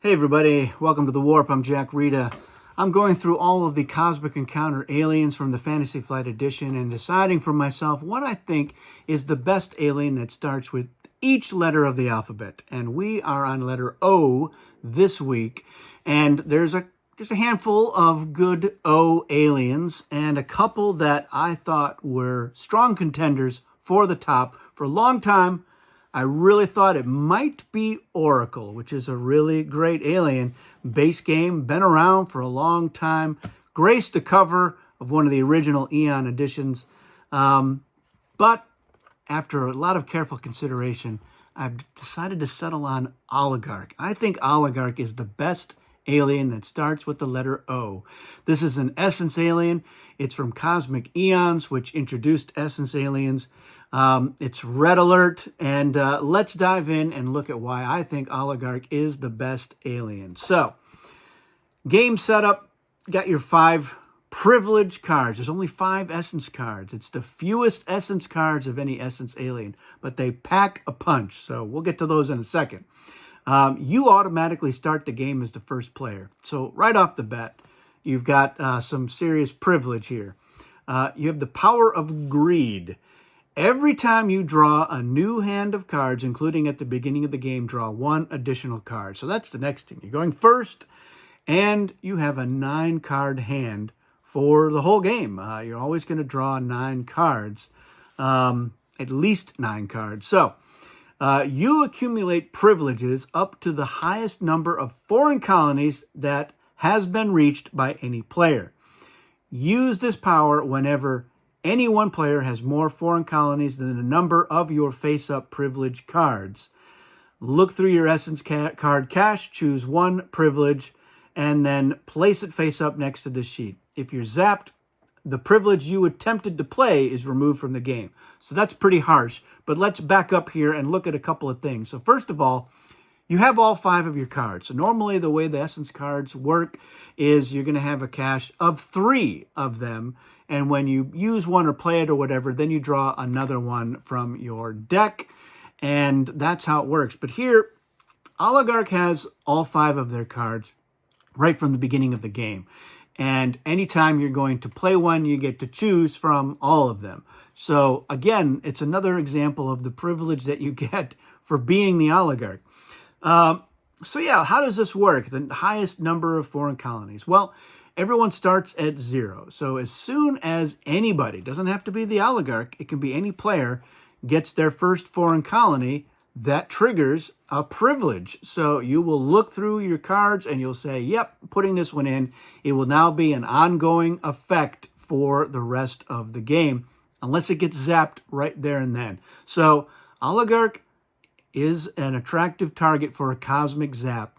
Hey everybody, welcome to The Warp. I'm Jack Rita. I'm going through all of the Cosmic Encounter aliens from the Fantasy Flight Edition and deciding for myself what I think is the best alien that starts with each letter of the alphabet. And we are on letter O this week. And there's a handful of good O aliens and a couple that I thought were strong contenders for the top for a long time. I really thought it might be Oracle, which is a really great alien. Base game, been around for a long time. Graced the cover of one of the original Eon editions. But after a lot of careful consideration, I've decided to settle on Oligarch. I think Oligarch is the best alien that starts with the letter O. This is an Essence alien. It's from Cosmic Eons, which introduced Essence aliens. It's Red Alert, and let's dive in and look at why I think Oligarch is the best alien. So, game setup, got your 5 privilege cards. There's only 5 Essence cards. It's the fewest Essence cards of any Essence alien, but they pack a punch, so we'll get to those in a second. You automatically start the game as the first player. So right off the bat, you've got some serious privilege here. You have the power of greed. Every time you draw a new hand of cards, including at the beginning of the game, draw 1 additional card. So that's the next thing. You're going first, and you have a 9-card hand for the whole game. You're always going to draw 9 cards, at least 9 cards. So you accumulate privileges up to the highest number of foreign colonies that has been reached by any player. Use this power whenever any one player has more foreign colonies than the number of your face-up privilege cards. Look through your Essence card cache, choose 1 privilege, and then place it face-up next to the sheet. If you're zapped, the privilege you attempted to play is removed from the game. So that's pretty harsh, but let's back up here and look at a couple of things. So first of all, you have all 5 of your cards. So normally the way the Essence cards work is you're going to have a cache of 3 of them. And when you use one or play it or whatever, then you draw another one from your deck. And that's how it works. But here, Oligarch has all 5 of their cards right from the beginning of the game. And anytime you're going to play one, you get to choose from all of them. So again, it's another example of the privilege that you get for being the Oligarch. So yeah, how does this work? The highest number of foreign colonies. Well, everyone starts at 0. So as soon as anybody, doesn't have to be the Oligarch, it can be any player, gets their first foreign colony, that triggers a privilege. So you will look through your cards and you'll say, yep, putting this one in. It will now be an ongoing effect for the rest of the game, unless it gets zapped right there and then. So Oligarch is an attractive target for a cosmic zap.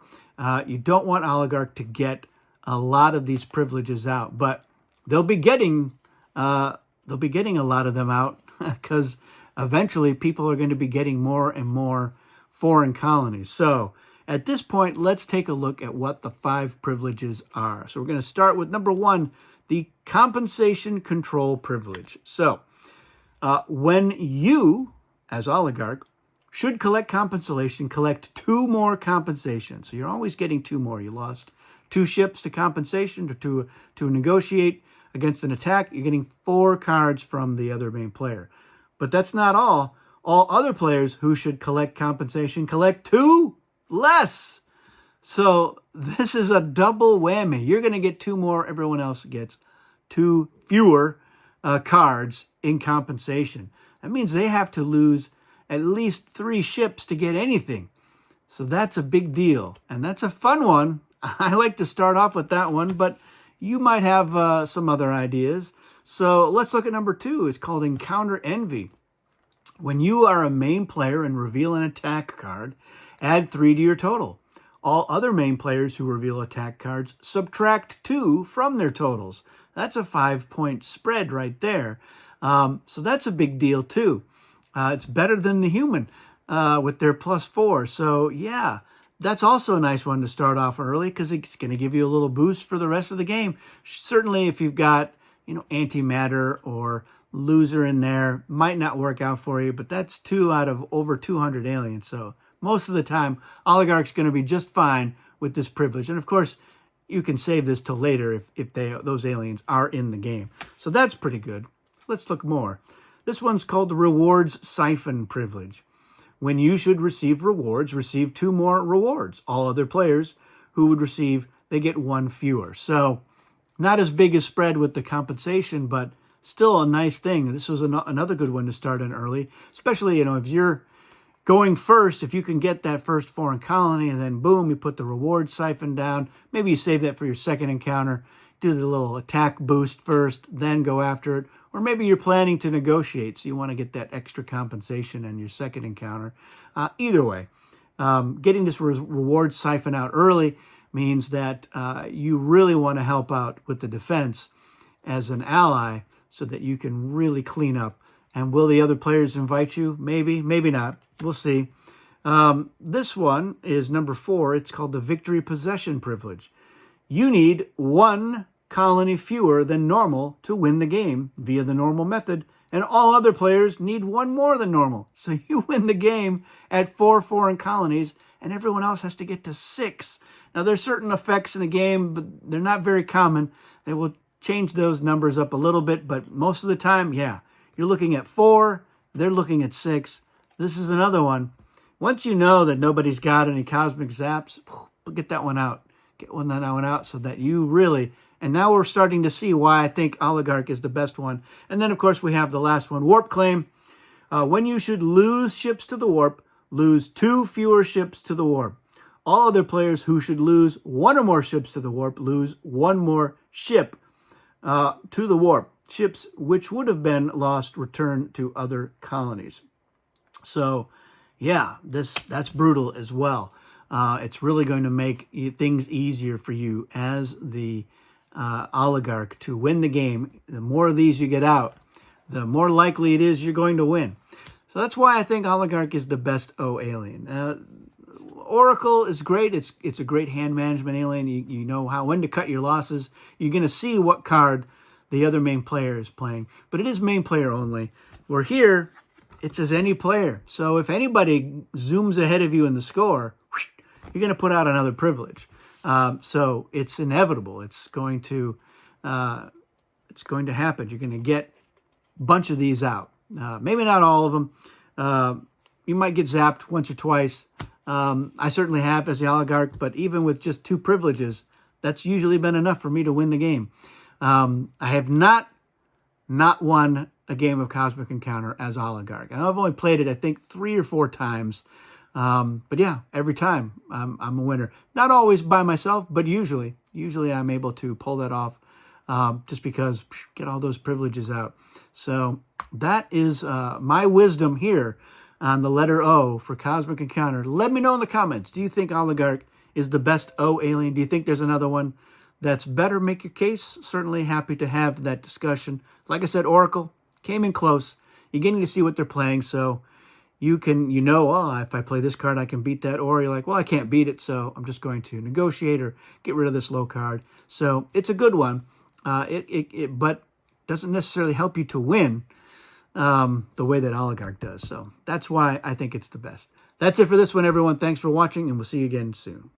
You don't want Oligarch to get a lot of these privileges out, but they'll be getting a lot of them out because eventually people are going to be getting more and more foreign colonies. So at this point, let's take a look at what the 5 privileges are. So we're going to start with number 1, the compensation control privilege. So when you, as Oligarch, should collect compensation, collect 2 more compensation. So you're always getting 2 more. You lost 2 ships to compensation to negotiate against an attack. You're getting 4 cards from the other main player. But that's not all. All other players who should collect compensation collect 2 less. So this is a double whammy. You're going to get 2 more. Everyone else gets 2 fewer cards in compensation. That means they have to lose at least 3 ships to get anything. So that's a big deal. And that's a fun one. I like to start off with that one, but you might have some other ideas. So let's look at number 2. It's called Encounter Envy. When you are a main player and reveal an attack card, add 3 to your total. All other main players who reveal attack cards subtract 2 from their totals. That's a 5-point spread right there. So that's a big deal too. It's better than the human with their +4. So yeah, that's also a nice one to start off early because it's going to give you a little boost for the rest of the game. Certainly if you've got, antimatter or loser in there, might not work out for you, but that's 2 out of over 200 aliens. So most of the time, Oligarch's going to be just fine with this privilege. And of course, you can save this till later if those aliens are in the game. So that's pretty good. Let's look more. This one's called the Rewards Siphon Privilege. When you should receive rewards, receive 2 more rewards. All other players who would receive, they get 1 fewer. So not as big a spread with the compensation, but still a nice thing. This was another good one to start in early, especially, if you're going first, if you can get that first foreign colony and then boom, you put the reward siphon down. Maybe you save that for your second encounter, do the little attack boost first, then go after it. Or maybe you're planning to negotiate, so you want to get that extra compensation in your second encounter. Either way, getting this reward siphon out early means that you really want to help out with the defense as an ally so that you can really clean up. And will the other players invite you? Maybe, maybe not. We'll see. This one is number 4. It's called the Victory Possession Privilege. You need 1 colony fewer than normal to win the game via the normal method, and all other players need 1 more than normal. So you win the game at 4 foreign colonies, and everyone else has to get to 6. Now, there's certain effects in the game, but they're not very common. They will change those numbers up a little bit, but most of the time, yeah, you're looking at 4, they're looking at 6. This is another one. Once you know that nobody's got any cosmic zaps, get that one out. Get that one out so that you really... And now we're starting to see why I think Oligarch is the best one. And then, of course, we have the last one, Warp Claim. When you should lose ships to the warp, lose 2 fewer ships to the warp. All other players who should lose 1 or more ships to the warp lose 1 more ship to the warp. Ships which would have been lost return to other colonies. So, yeah, that's brutal as well. It's really going to make things easier for you as the Oligarch to win the game. The more of these you get out, the more likely it is you're going to win. So that's why I think Oligarch is the best O alien. Oracle is great. It's a great hand management alien. You know when to cut your losses. You're going to see what card the other main player is playing. But it is main player only. Where here, it says any player. So if anybody zooms ahead of you in the score, you're going to put out another privilege. So it's inevitable. It's going to happen. You're going to get a bunch of these out. Maybe not all of them. You might get zapped once or twice. I certainly have as the Oligarch, but even with just 2 privileges, that's usually been enough for me to win the game. I have not won a game of Cosmic Encounter as Oligarch. And I've only played it, I think, 3 or 4 times. But yeah, every time I'm a winner. Not always by myself, but usually I'm able to pull that off just because get all those privileges out. So that is my wisdom here on the letter O for Cosmic Encounter. Let me know in the comments. Do you think Oligarch is the best O alien? Do you think there's another one that's better? Make your case. Certainly happy to have that discussion. Like I said, Oracle came in close. You're getting to see what they're playing, so if I play this card, I can beat that. Or you're like, well, I can't beat it, so I'm just going to negotiate or get rid of this low card. So it's a good one, but doesn't necessarily help you to win the way that Oligarch does. So that's why I think it's the best. That's it for this one, everyone. Thanks for watching, and we'll see you again soon.